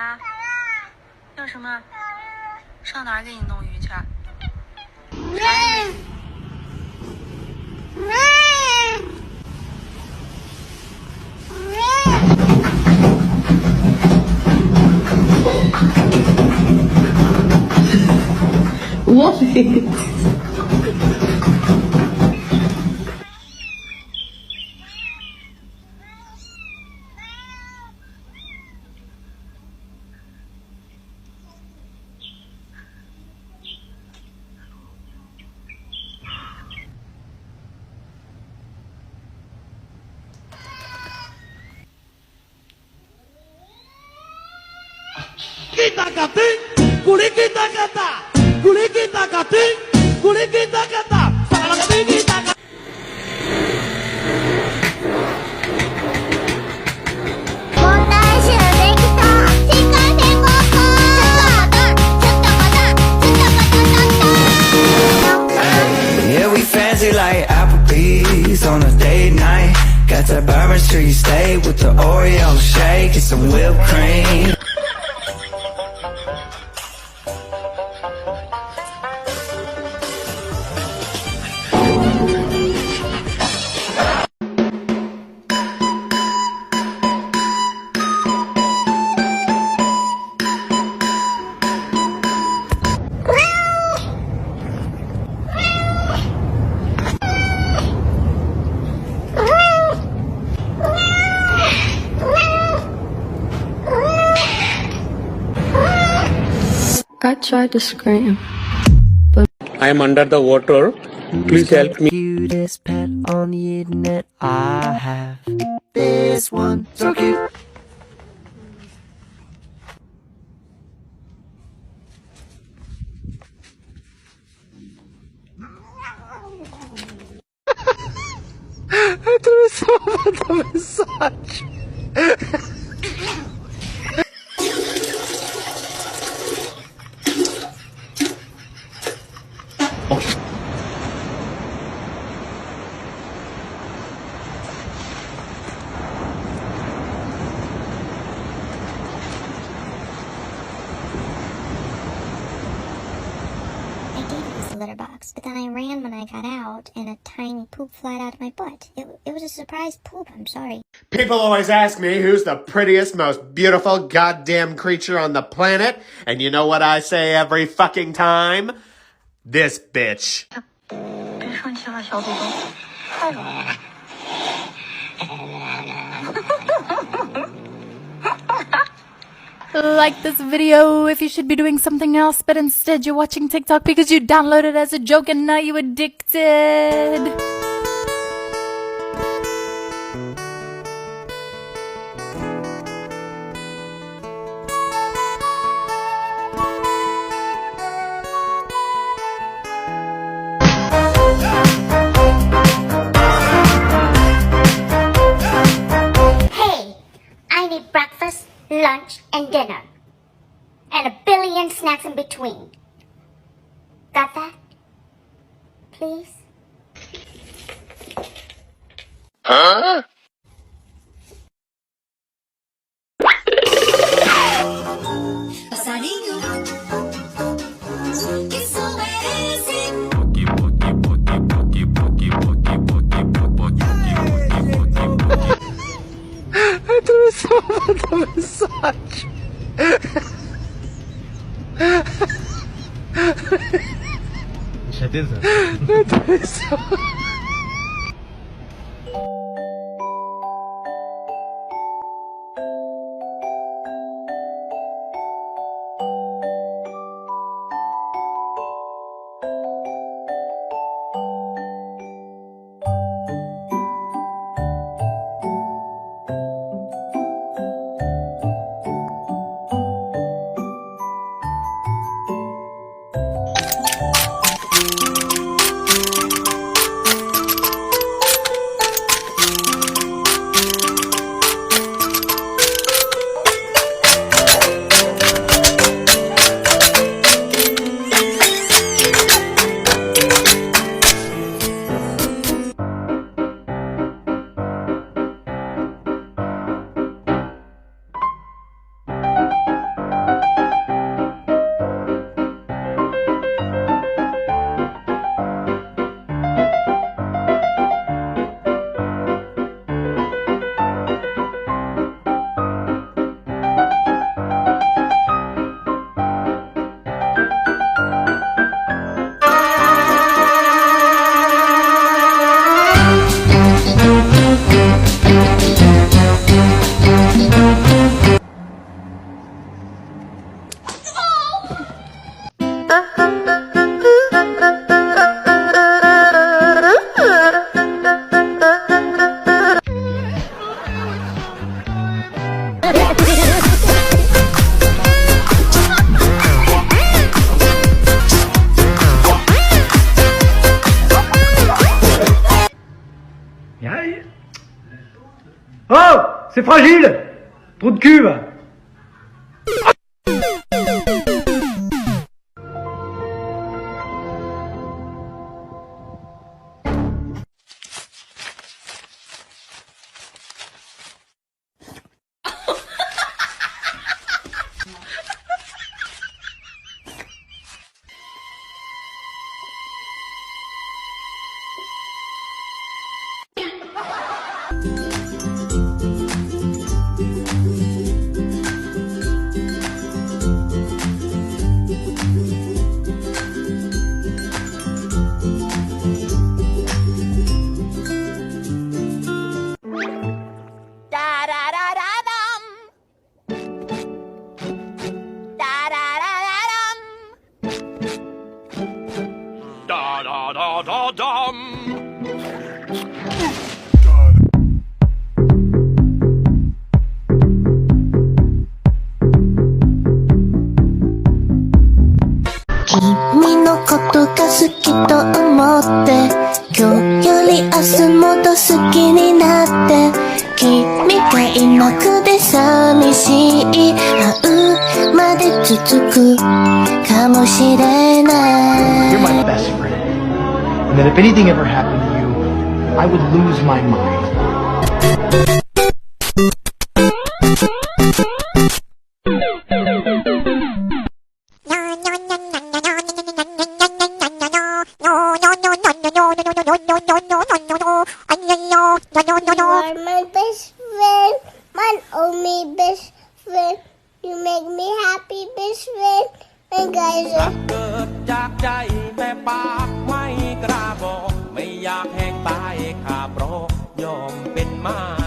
啥？要什么？上哪儿给你弄鱼去？啥也没。What? Kita kating, kuli kita kata, kuli kita kating, kuli kita kata, salah kating kita kata. 問題集できた世界天国ちょっとまたYeah, we fancy like Applebee's on a date night. Got that Bourbon Street steak with the Oreo shake and some whipped cream. I tried to scream. I am under the water. Please help me. Cutest pet on the internet. I have this one. So cute. I did use the litter box, but then I ran when I got out, and a tiny poop flied out of my butt. It was a surprise poop, I'm sorry. People always ask me who's the prettiest, most beautiful goddamn creature on the planet, and you know what I say every fucking time? This bitch. 别生气了，小祖宗，太冷了。Like this video if you should be doing something else, but instead you're watching TikTok because you downloaded it as a joke and now you're addicted. Hey, I need breakfast, lunch, and dinner. And a billion snacks in between. Got that? Please? C'est fragile. Trou de cul.君のことが好きと思って今日より明日もっと好きになって君がいなくて寂しい会うまで続くかもしれない You're my best friend. And that if anything ever happened to you, I would lose my mind. You are my best friend, my only best friend. You make me happy, best friend. And guys, เกิดจากใจแต่ปากไม่กล้าบอกไม่อยากแหกตายข้าเพราะยอมเป็นไม้